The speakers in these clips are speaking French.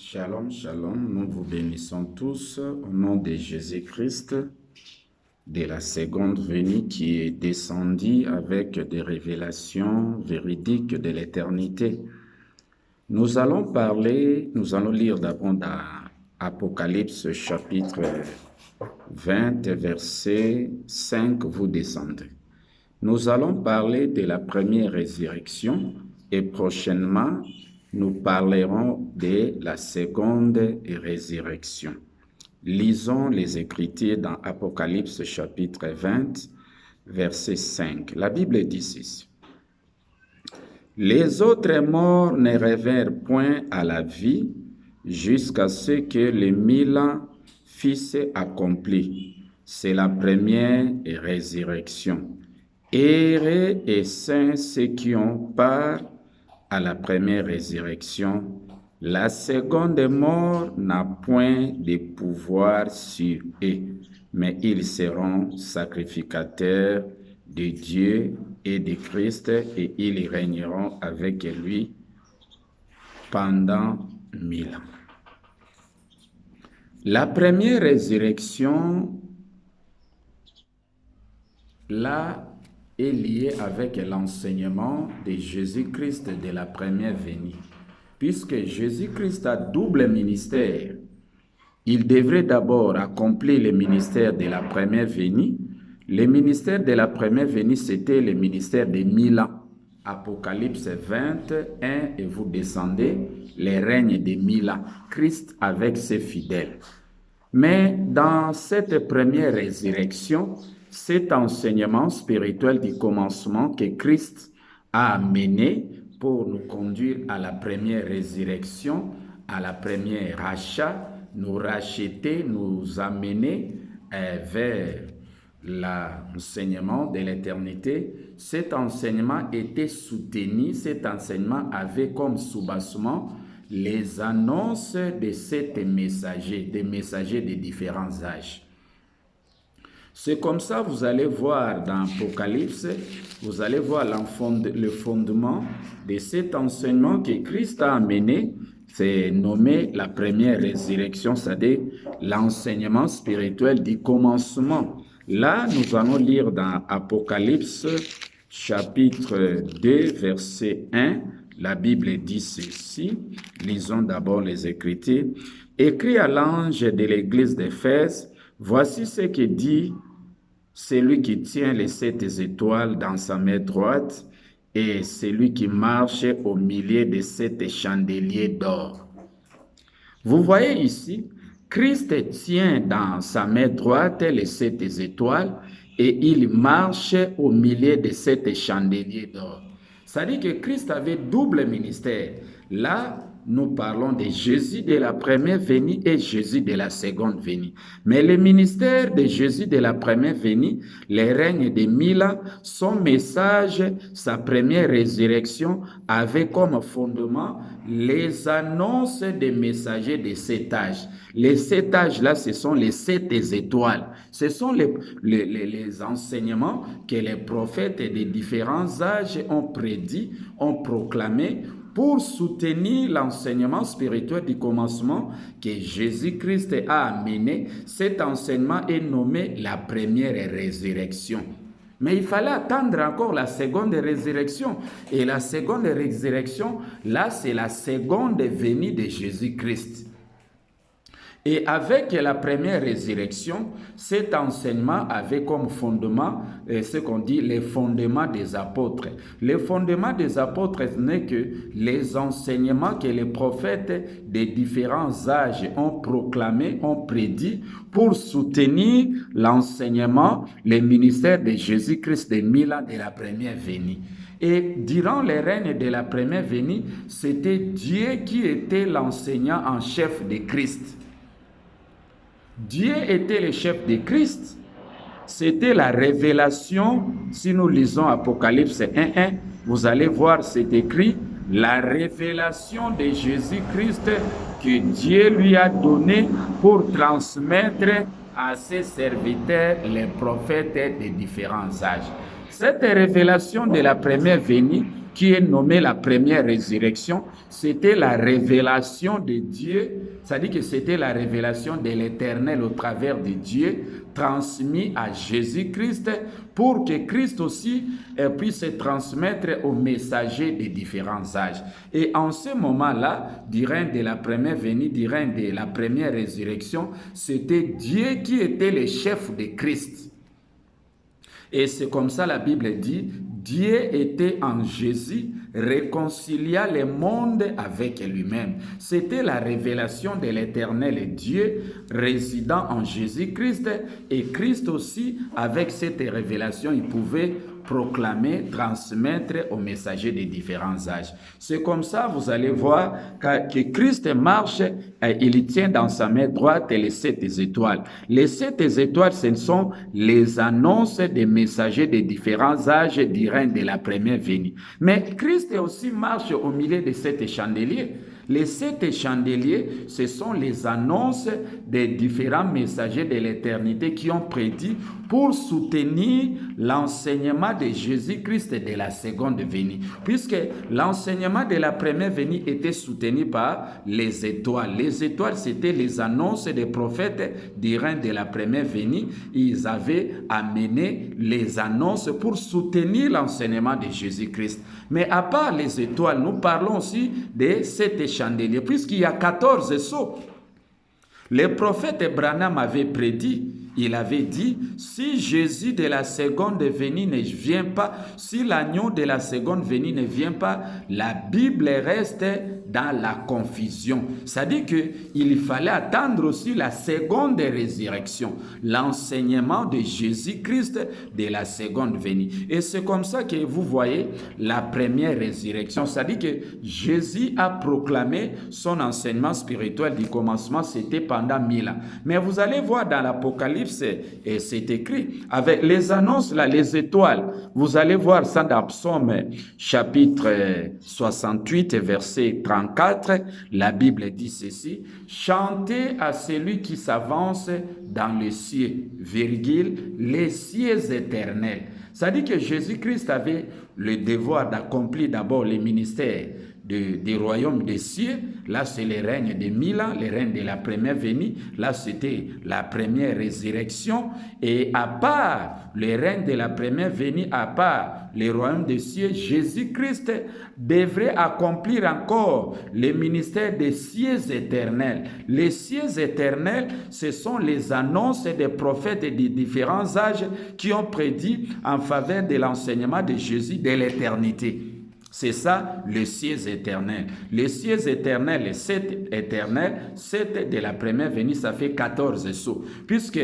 Shalom, shalom, nous vous bénissons tous au nom de Jésus-Christ, de la seconde venue qui est descendue avec des révélations véridiques de l'éternité. Nous allons lire d'abord dans Apocalypse chapitre 20, verset 5, vous descendez. Nous allons parler de la première résurrection et prochainement, nous parlerons de la seconde résurrection. Lisons les Écritures dans Apocalypse chapitre 20, verset 5. La Bible dit ceci. Les autres morts ne revinrent point à la vie jusqu'à ce que les 1000 ans fussent accomplis. C'est la première résurrection. Heureux et saints ceux qui ont part à la première résurrection. La seconde mort n'a point de pouvoir sur eux, mais ils seront sacrificateurs de Dieu et de Christ et ils régneront avec lui pendant 1000 ans. La première résurrection, là, est lié avec l'enseignement de Jésus-Christ de la première venue. Puisque Jésus-Christ a double ministère, il devrait d'abord accomplir le ministère de la première venue. Le ministère de la première venue, c'était le ministère des 1000 ans. Apocalypse 21, et vous descendez, les règnes des 1000 ans. Christ avec ses fidèles. Mais dans cette première résurrection, cet enseignement spirituel du commencement que Christ a amené pour nous conduire à la première résurrection, à la première rachat, nous racheter, nous amener vers l'enseignement de l'éternité. Cet enseignement était soutenu, cet enseignement avait comme soubassement les annonces de ces messagers, des messagers de différents âges. C'est comme ça, vous allez voir dans Apocalypse, vous allez voir le fondement de cet enseignement que Christ a amené, c'est nommé la première résurrection, c'est-à-dire l'enseignement spirituel du commencement. Là, nous allons lire dans Apocalypse chapitre 2, verset 1, la Bible dit ceci, lisons d'abord les Écritures. Écrit à l'ange de l'église d'Éphèse, voici ce que dit celui qui tient les 7 étoiles dans sa main droite et celui qui marche au milieu de 7 chandeliers d'or. Vous voyez ici, Christ tient dans sa main droite les 7 étoiles et il marche au milieu de 7 chandeliers d'or. Ça dit que Christ avait double ministère. Là, nous parlons de Jésus de la première venue et Jésus de la seconde venue. Mais le ministère de Jésus de la première venue, les règnes des 1000 ans, son message, sa première résurrection, avait comme fondement les annonces des messagers de 7 âges. Les 7 âges-là, ce sont les 7 étoiles. Ce sont les enseignements que les prophètes des différents âges ont prédit, ont proclamé, pour soutenir l'enseignement spirituel du commencement que Jésus-Christ a amené. Cet enseignement est nommé la première résurrection. Mais il fallait attendre encore la seconde résurrection. Et la seconde résurrection, là, c'est la seconde venue de Jésus-Christ. Et avec la première résurrection, cet enseignement avait comme fondement ce qu'on dit les fondements des apôtres. Les fondements des apôtres n'est que les enseignements que les prophètes des différents âges ont proclamés, ont prédit pour soutenir l'enseignement, le ministère de Jésus-Christ des 1000 ans de la première venue. Et durant les règnes de la première venue, c'était Dieu qui était l'enseignant en chef de Christ. Dieu était le chef de Christ. C'était la révélation. Si nous lisons Apocalypse 1.1, vous allez voir, c'est écrit, la révélation de Jésus-Christ que Dieu lui a donnée pour transmettre à ses serviteurs, les prophètes des différents âges. Cette révélation de la première venue, qui est nommée la première résurrection, c'était la révélation de Dieu, c'est-à-dire que c'était la révélation de l'Éternel au travers de Dieu, transmis à Jésus-Christ, pour que Christ aussi puisse se transmettre aux messagers des différents âges. Et en ce moment-là, du règne de la première venue, du règne de la première résurrection, c'était Dieu qui était le chef de Christ. Et c'est comme ça la Bible dit, Dieu était en Jésus, réconcilia le monde avec lui-même. C'était la révélation de l'Éternel Dieu résidant en Jésus-Christ, et Christ aussi, avec cette révélation, il pouvait proclamer, transmettre aux messagers des différents âges. C'est comme ça, vous allez voir que Christ marche, il tient dans sa main droite les 7 étoiles. Les 7 étoiles, ce sont les annonces des messagers des différents âges du règne de la première venue. Mais Christ aussi marche au milieu de 7 chandeliers. Les 7 chandeliers, ce sont les annonces des différents messagers de l'éternité qui ont prédit pour soutenir l'enseignement de Jésus-Christ de la seconde venue. Puisque l'enseignement de la première venue était soutenu par les étoiles. Les étoiles, c'était les annonces des prophètes du règne de la première venue. Ils avaient amené les annonces pour soutenir l'enseignement de Jésus-Christ. Mais à part les étoiles, nous parlons aussi de 7 chandeliers, puisqu'il y a 14 sceaux. Le prophète Branham avait prédit, il avait dit, si Jésus de la seconde venue ne vient pas, si l'agneau de la seconde venue ne vient pas, la Bible reste dans la confusion. C'est-à-dire qu'il fallait attendre aussi la seconde résurrection, l'enseignement de Jésus-Christ de la seconde venue. Et c'est comme ça que vous voyez la première résurrection. C'est-à-dire que Jésus a proclamé son enseignement spirituel du commencement, c'était pendant 1000 ans. Mais vous allez voir dans l'Apocalypse, et c'est écrit, avec les annonces, là, les étoiles, vous allez voir ça dans Psaume chapitre 68, verset 34, la Bible dit ceci, « Chantez à celui qui s'avance dans les cieux, virgule, les cieux éternels. » Ça dit que Jésus-Christ avait le devoir d'accomplir d'abord le ministère des royaumes des cieux. Là, c'est le règne de 1000 ans, le règne de la première venue. Là, c'était la première résurrection. Et à part le règne de la première venue, à part les royaumes des cieux, Jésus-Christ devrait accomplir encore le ministère des cieux éternels. Les cieux éternels, ce sont les annonces des prophètes des différents âges qui ont prédit en faveur de l'enseignement de Jésus de l'éternité. C'est ça, le cieux éternel. Les cieux éternels, les 7 éternels, 7 de la première venue, ça fait 14 sceaux. Puisque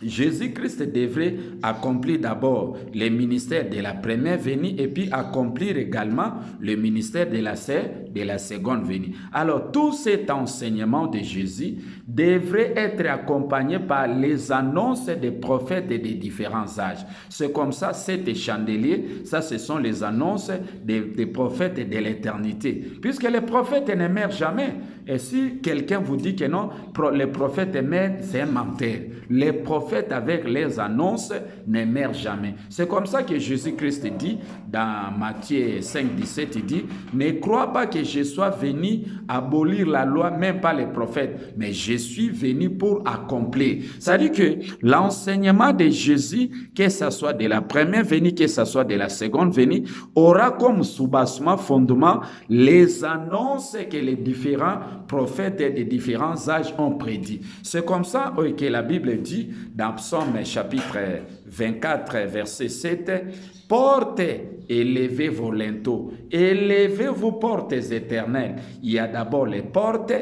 Jésus-Christ devrait accomplir d'abord le ministère de la première venue et puis accomplir également le ministère de la seconde venue. Alors, tout cet enseignement de Jésus devrait être accompagné par les annonces des prophètes des différents âges. C'est comme ça, 7 chandeliers, ça ce sont les annonces des prophètes de l'éternité. Puisque les prophètes ne meurent jamais. Et si quelqu'un vous dit que non, les prophètes meurent, c'est un menteur. Les prophètes avec les annonces ne meurent jamais. C'est comme ça que Jésus-Christ dit dans Matthieu 5, 17, il dit, ne crois pas que je sois venu abolir la loi, même pas les prophètes, mais je suis venu pour accomplir. C'est-à-dire que l'enseignement de Jésus, que ce soit de la première venue, que ce soit de la seconde venue, aura comme soubassement, fondement, les annonces que les différents prophètes des différents âges ont prédit. C'est comme ça que la Bible dit dans Psaume chapitre 24, verset 7, « Portez, élevez vos linteaux, élevez vos portes éternelles. » Il y a d'abord les portes.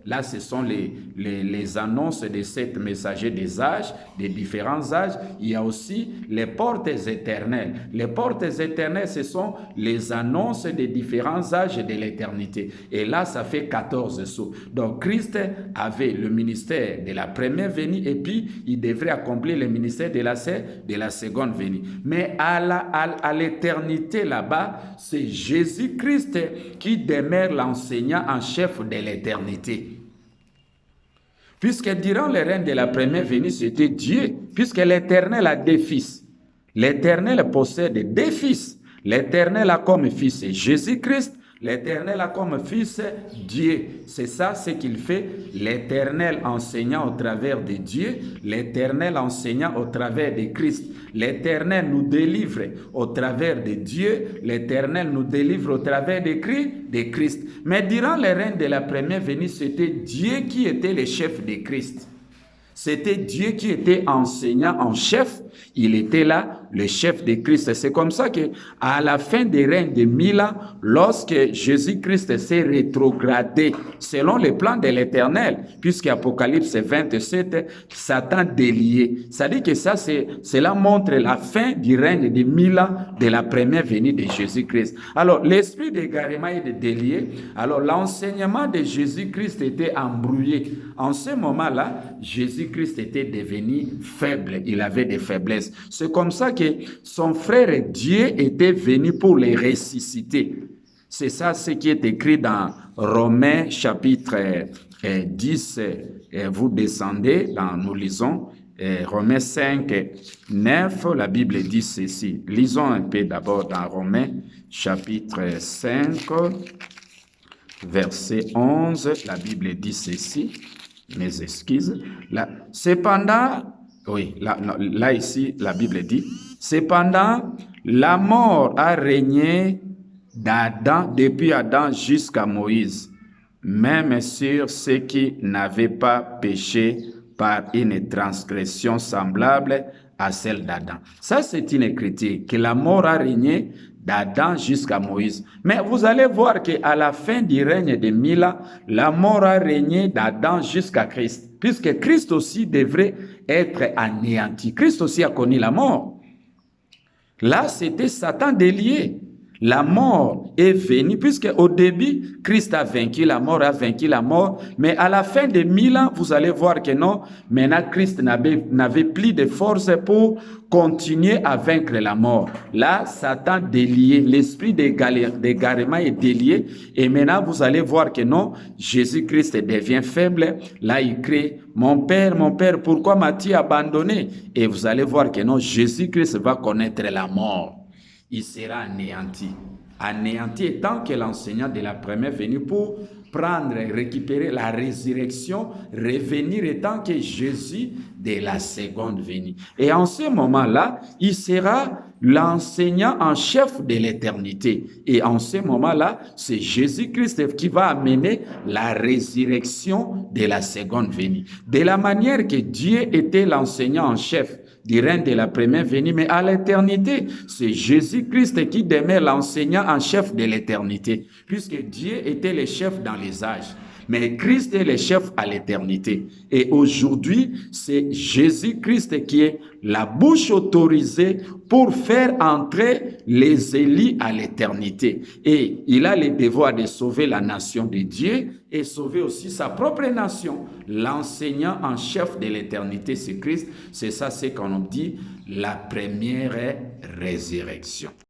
Là, ce sont les annonces de 7 messagers des âges, des différents âges. Il y a aussi les portes éternelles. Les portes éternelles, ce sont les annonces des différents âges de l'éternité. Et là, ça fait 14 sceaux. Donc, Christ avait le ministère de la première venue et puis il devrait accomplir le ministère de la seconde venue. Mais à l'éternité là-bas, c'est Jésus-Christ qui demeure l'enseignant en chef de l'éternité. Puisque durant le règne de la première venue, c'était Dieu, puisque l'Éternel a 2 fils. L'Éternel possède deux fils. L'Éternel a comme fils Jésus-Christ. L'Éternel a comme fils Dieu. C'est ça ce qu'il fait. L'Éternel enseignant au travers de Dieu. L'Éternel enseignant au travers de Christ. L'Éternel nous délivre au travers de Dieu. L'Éternel nous délivre au travers de Christ. Mais durant le règne de la première venue, c'était Dieu qui était le chef de Christ. C'était Dieu qui était enseignant en chef. Il était là, le chef de Christ. C'est comme ça que, à la fin des règnes de 1000 ans, lorsque Jésus-Christ s'est rétrogradé selon le plan de l'Éternel, puisqu'Apocalypse 27, Satan délié. Ça dit que cela montre la fin du règne de 1000 ans de la première venue de Jésus-Christ. Alors, l'esprit d'égarement et de délié, alors l'enseignement de Jésus-Christ était embrouillé. En ce moment-là, Jésus-Christ était devenu faible. Il avait des faiblesses. C'est comme ça que son frère Dieu était venu pour les ressusciter. C'est ça ce qui est écrit dans Romains chapitre 10. Vous descendez, nous lisons Romains 5, 9. La Bible dit ceci. Lisons un peu d'abord dans Romains chapitre 5, verset 11. La Bible dit ceci. Mes excuses. Cependant, oui, là ici, la Bible dit, cependant, la mort a régné d'Adam, depuis Adam jusqu'à Moïse, même sur ceux qui n'avaient pas péché par une transgression semblable à celle d'Adam. Ça, c'est une écriture, que la mort a régné d'Adam jusqu'à Moïse. Mais vous allez voir qu'à la fin du règne de 1000 ans, la mort a régné d'Adam jusqu'à Christ, puisque Christ aussi devrait être anéanti. Christ aussi a connu la mort. Là, c'était Satan délié. La mort est venue, puisque au début, Christ a vaincu la mort, mais à la fin de 1000 ans, vous allez voir que non, maintenant Christ n'avait plus de force pour continuer à vaincre la mort. Là, Satan délié, l'esprit d'égarement est délié, et maintenant vous allez voir que non, Jésus-Christ devient faible. Là, il crie, mon Père, pourquoi m'as-tu abandonné? Et vous allez voir que non, Jésus-Christ va connaître la mort. Il sera anéanti. Anéanti étant que l'enseignant de la première venue pour prendre, récupérer la résurrection, revenir étant que Jésus de la seconde venue. Et en ce moment-là, il sera l'enseignant en chef de l'éternité. Et en ce moment-là, c'est Jésus-Christ qui va amener la résurrection de la seconde venue. De la manière que Dieu était l'enseignant en chef du règne de la première venue, mais à l'éternité, c'est Jésus-Christ qui demeure l'enseignant en chef de l'éternité, puisque Dieu était le chef dans les âges, mais Christ est le chef à l'éternité. Et aujourd'hui, c'est Jésus-Christ qui est la bouche autorisée pour faire entrer les élus à l'éternité. Et il a le devoir de sauver la nation de Dieu et sauver aussi sa propre nation. L'enseignant en chef de l'éternité, c'est Christ. C'est ça ce qu'on dit, la première résurrection.